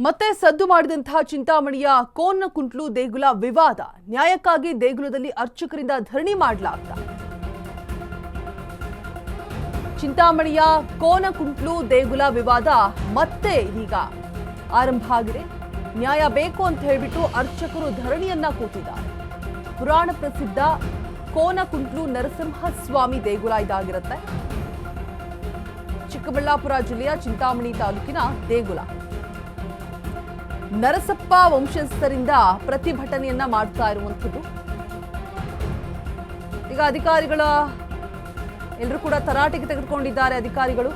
ಮತ್ತೆ ಸದ್ದು ಮಾಡಿದಂತಹ ಚಿಂತಾಮಣಿಯ ಕೋನಕುಂಟ್ಲು ದೇಗುಲ ವಿವಾದ. ನ್ಯಾಯಕ್ಕಾಗಿ ದೇಗುಲದಲ್ಲಿ ಅರ್ಚಕರಿಂದ ಧರಣಿ ಮಾಡಲಾಗ್ತಾ. ಚಿಂತಾಮಣಿಯ ಕೋನಕುಂಟ್ಲು ದೇಗುಲ ವಿವಾದ ಮತ್ತೆ ಈಗ ಆರಂಭ ಆಗಿದೆ. ನ್ಯಾಯ ಬೇಕು ಅಂತ ಹೇಳಿಬಿಟ್ಟು ಅರ್ಚಕರು ಧರಣಿಯನ್ನ ಕೂತಿದ್ದಾರೆ. ಪುರಾಣ ಪ್ರಸಿದ್ಧ ಕೋನಕುಂಟ್ಲು ನರಸಿಂಹಸ್ವಾಮಿ ದೇಗುಲ ಇದಾಗಿರುತ್ತೆ. ಚಿಕ್ಕಬಳ್ಳಾಪುರ ಜಿಲ್ಲೆಯ ಚಿಂತಾಮಣಿ ತಾಲೂಕಿನ ದೇಗುಲ. ನರಸಪ್ಪ ವಂಶಸ್ಥರಿಂದ ಪ್ರತಿಭಟನೆಯನ್ನ ಮಾಡ್ತಾ ಇರುವಂಥದ್ದು. ಈಗ ಅಧಿಕಾರಿಗಳ ಎಲ್ಲರೂ ಕೂಡ ತರಾಟೆಗೆ ತೆಗೆದುಕೊಂಡಿದ್ದಾರೆ. ಅಧಿಕಾರಿಗಳು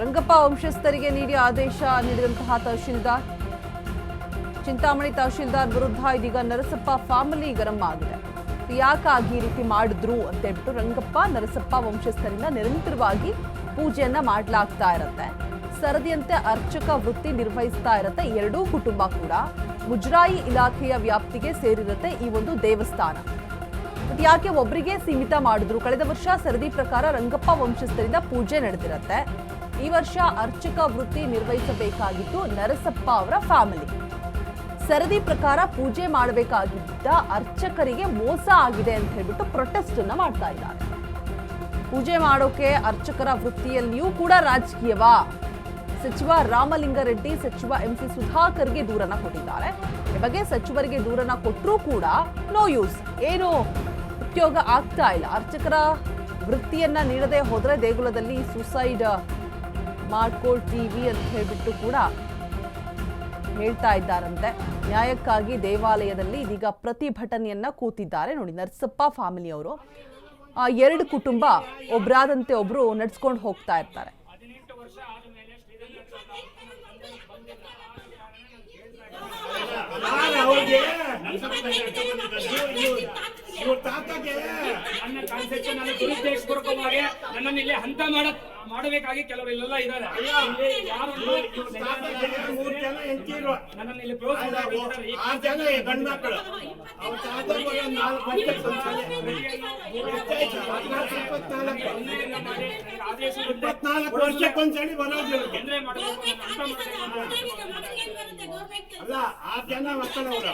ರಂಗಪ್ಪ ವಂಶಸ್ಥರಿಗೆ ನೀಡಿ ಆದೇಶ ನೀಡಿದಂತಹ ತಹಶೀಲ್ದಾರ್, ಚಿಂತಾಮಣಿ ತಹಶೀಲ್ದಾರ್ ವಿರುದ್ಧ ಇದೀಗ ನರಸಪ್ಪ ಫ್ಯಾಮಿಲಿ ಗರಂ ಆಗಿದೆ. ಯಾಕಾಗಿ ಈ ರೀತಿ ಮಾಡಿದ್ರು ಅಂತ ಹೇಳ್ಬಿಟ್ಟು ರಂಗಪ್ಪ ನರಸಪ್ಪ ವಂಶಸ್ಥರಿಂದ ನಿರಂತರವಾಗಿ ಪೂಜೆಯನ್ನ ಮಾಡಲಾಗ್ತಾ ಇರತ್ತೆ. ಸರದಿಯಂತೆ ಅರ್ಚಕ ವೃತ್ತಿ ನಿರ್ವಹಿಸ್ತಾ ಇರತ್ತೆ. ಎರಡೂ ಕುಟುಂಬ ಕೂಡ ಮುಜರಾಯಿ ಇಲಾಖೆಯ ವ್ಯಾಪ್ತಿಗೆ ಸೇರಿರುತ್ತೆ ಈ ಒಂದು ದೇವಸ್ಥಾನ. ಯಾಕೆ ಒಬ್ಬರಿಗೆ ಸೀಮಿತ ಮಾಡಿದ್ರು? ಕಳೆದ ವರ್ಷ ಸರದಿ ಪ್ರಕಾರ ರಂಗಪ್ಪ ವಂಶಸ್ಥರಿಂದ ಪೂಜೆ ನಡೆದಿರತ್ತೆ. ಈ ವರ್ಷ ಅರ್ಚಕ ವೃತ್ತಿ ನಿರ್ವಹಿಸಬೇಕಾಗಿದ್ದು ನರಸಪ್ಪ ಅವರ ಫ್ಯಾಮಿಲಿ. ಸರದಿ ಪ್ರಕಾರ ಪೂಜೆ ಮಾಡಬೇಕಾಗಿದ್ದ ಅರ್ಚಕರಿಗೆ ಮೋಸ ಆಗಿದೆ ಅಂತ ಹೇಳ್ಬಿಟ್ಟು ಪ್ರೊಟೆಸ್ಟ್ ಅನ್ನ ಮಾಡ್ತಾ ಇದ್ದಾರೆ. ಪೂಜೆ ಮಾಡೋಕೆ ಅರ್ಚಕರ ವೃತ್ತಿಯಲ್ಲಿಯೂ ಕೂಡ ರಾಜಕೀಯವಾ? ಸಚಿವ ರಾಮಲಿಂಗಾರೆಡ್ಡಿ ಸಚಿವ ಎಂಸಿ ಸುಧಾಕರ್ಗೆ ದೂರನ್ನ ಕೊಟ್ಟಿದ್ದಾರೆ. ಈ ಬಗ್ಗೆ ಸಚಿವರಿಗೆ ದೂರನ್ನ ಕೊಟ್ಟರೂ ಕೂಡ ನೋ ಯೂಸ್, ಏನು ಉಪಯೋಗ ಆಗ್ತಾ ಇಲ್ಲ. ಅರ್ಚಕರ ವೃತ್ತಿಯನ್ನ ನೀಡದೆ ಹೋದ್ರೆ ದೇಗುಲದಲ್ಲಿ ಸುಸೈಡ್ ಮಾಡ್ಕೊಳ್ತೀವಿ ಅಂತ ಹೇಳ್ಬಿಟ್ಟು ಕೂಡ ಹೇಳ್ತಾ ಇದ್ದಾರಂತೆ. ನ್ಯಾಯಕ್ಕಾಗಿ ದೇವಾಲಯದಲ್ಲಿ ಇದೀಗ ಪ್ರತಿಭಟನೆಯನ್ನ ಕೂತಿದ್ದಾರೆ. ನೋಡಿ, ನರಸಪ್ಪ ಫ್ಯಾಮಿಲಿಯವರು ಎರಡು ಕುಟುಂಬ ಒಬ್ರಾದಂತೆ ಒಬ್ರು ನಡ್ಸ್ಕೊಂಡು ಹೋಗ್ತಾ ಇರ್ತಾರೆ. ನನ್ನನ್ನು ಇಲ್ಲಿ ಹಂತ ಮಾಡಬೇಕಾಗಿ ಕೆಲವರು ಇಲ್ಲೆಲ್ಲ ಇದ್ದಾರೆ. ನನ್ನನ್ನು ಇಲ್ಲಿ ವರ್ಷಕ್ಕೊಂದ್ಸಲಿ ಬರೋದಿಲ್ಲ. ಅಲ್ಲ, ಆ ಜನ ಮಕ್ಕಳವರು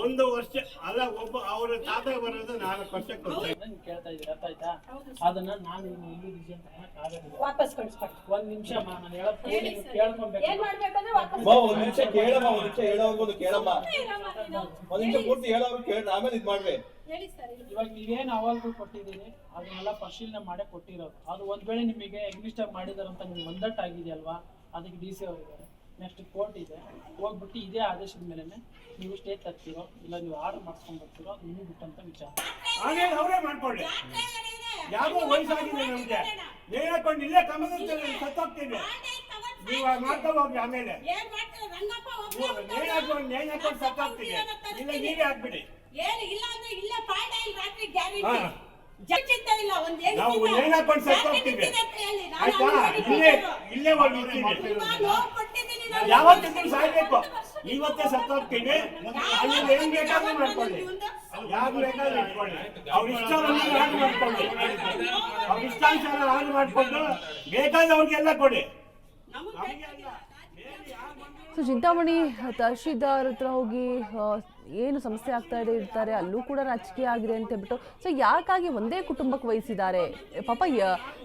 ಒಂದು ವರ್ಷ ಅಲ್ಲ, ಒಬ್ಬ ಅವರ ತಾತ ಬರೋದು 4 ವರ್ಷಕ್ಕೆ ಕೇಳ್ತಾ ಇದ್ದೀರಿ, ಅರ್ಥ ಆಯ್ತಾ? ಅದನ್ನ ನಾನು ವಾಪಸ್ ಕಳಿಸ್ಕೊಡ್ತೀನಿ. ಒಂದ್ ನಿಮಿಷ ನಾನು ಹೇಳೋದು ಕೇಳ್ಕೊಬೇಕು. ಒಂದ್ ನಿಮಿಷ ಕೇಳಮ್ಮ, ಒಂದ್ ನಿಮಿಷ ಪೂರ್ತಿ ಹೇಳೋರು ಕೇಳ, ಆಮೇಲೆ ಇದ್ ಮಾಡ್ಬೇಕು. ಇವಾಗ ನೀವೇನು ಅವಾಲ್ಗಳು ಕೊಟ್ಟಿದ್ದೀರಿ ಅದನ್ನೆಲ್ಲ ಪರಿಶೀಲನೆ ಮಾಡೇ ಕೊಟ್ಟಿರೋದು. ಅದು ಒಂದ್ ವೇಳೆ ನಿಮಗೆ ಎಗ್ನಿಸ್ಟರ್ ಮಾಡಿದಾರಂತ ನಿಮ್ಗೆ ಒಂದಟ್ಟಾಗಿದೆಯಲ್ವಾ, ಅದಕ್ಕೆ DC ಅವರಿದ್ದಾರೆ. ನೆಕ್ಸ್ಟ್ ಕೋರ್ಟ್ ಇದೆ, ಹೋಗ್ಬಿಟ್ಟು ಇದೇ ಆದೇಶದ ಮೇಲೆ ನೀವು ಸ್ಟೇ ತರ್ತೀರೋ ಇಲ್ಲ ನೀವು ಆರ್ಡರ್ ಮಾಡ್ಸ್ಕೊಂಡ್ ಬರ್ತೀರೋ ಅದು ನಿಮಗೆ ಬಿಟ್ಟಂತ ವಿಚಾರ. ಆಮೇಲೆ ಅವರೇ ಮಾಡ್ಕೊಳ್ಳಿ. ಯಾಕೋ ವಯಸ್ಸಾಗಿದೆ ನಮ್ಗೆ, ನೇಣ್ ಹಾಕೊಂಡು ಇಲ್ಲೇ ಕಮಲದಲ್ಲಿ ಸತ್ತೋಗ್ತೀವಿ. ನೀವು ಮಾಡ್ಕೊ ಹೋಗ್ಲಿ. ಆಮೇಲೆ ನೇಣ್ ಹಾಕೊಂಡು ಸತ್ತೋಗ್ತೀವಿ. ಇಲ್ಲ ನೀವೇ ಹಾಕ್ಬಿಡಿ. ನಾವು ನೇಣ್ ಹಾಕೊಂಡು ಸತ್ತೋಗ್ತೀವಿ, ಆಯ್ತಾ? ಇಲ್ಲೇ ಹೋಗ್ತೀವಿ. ಯಾವತ್ತಿದ್ರು ಸಾಯ್ಬೇಕು. ಇವತ್ತೇ ಸತ್ತೋಗ್ತೀನಿ. ಅಲ್ಲಿ ಏನ್ ಬೇಕಾದ್ರೂ ಮಾಡ್ಕೊಳ್ಳಿ, ಯಾರು ಬೇಕಾದ್ರೂ ಇಟ್ಕೊಳ್ಳಿ. ಅವ್ರ ಇಷ್ಟವನ್ನು ಆರ್ಡರ್ ಮಾಡ್ಕೊಳ್ಳಿ, ಅವ್ರ ಇಷ್ಟಾನುಸಾರ ಆರ್ಡರ್ ಮಾಡ್ಕೊಂಡು ಬೇಕಾದವ್ರಿಗೆಲ್ಲ ಕೊಡಿ. ಸೊ ಚಿಂತಾಮಣಿ ತಹಶೀಲ್ದಾರ್ ಹತ್ರ ಹೋಗಿ ಏನು ಸಮಸ್ಯೆ ಆಗ್ತಾ ಇದೆ ಇರ್ತಾರೆ, ಅಲ್ಲೂ ಕೂಡ ರಾಜಕೀಯ ಆಗಿದೆ ಅಂತ ಹೇಳ್ಬಿಟ್ಟು. ಸೊ ಯಾಕಾಗಿ ಒಂದೇ ಕುಟುಂಬಕ್ಕೆ ವಹಿಸಿದ್ದಾರೆ? ಪಾಪ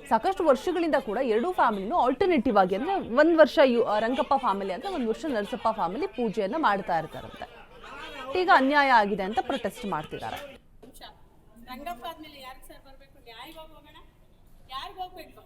ಸಾಕಷ್ಟು ವರ್ಷಗಳಿಂದ ಕೂಡ ಎರಡೂ ಫ್ಯಾಮಿಲಿನೂ ಆಲ್ಟರ್ನೇಟಿವ್ ಆಗಿ, ಅಂದರೆ ಒಂದು ವರ್ಷ ರಂಗಪ್ಪ ಫ್ಯಾಮಿಲಿ ಅಂದರೆ ಒಂದು ವರ್ಷ ನರಸಪ್ಪ ಫ್ಯಾಮಿಲಿ ಪೂಜೆಯನ್ನು ಮಾಡ್ತಾ ಇರ್ತಾರಂತೆ. ಈಗ ಅನ್ಯಾಯ ಆಗಿದೆ ಅಂತ ಪ್ರೊಟೆಸ್ಟ್ ಮಾಡ್ತಿದ್ದಾರೆ. ರಂಗಪ್ಪ ಆದ್ಮೇಲೆ ಯಾರಿಗೆ ಸರ್ ಬರಬೇಕು? ಯಾರಿಗೆ ಹೋಗೋಣ? ಯಾರಿಗೆ ಹೋಗ್ಬೇಕು?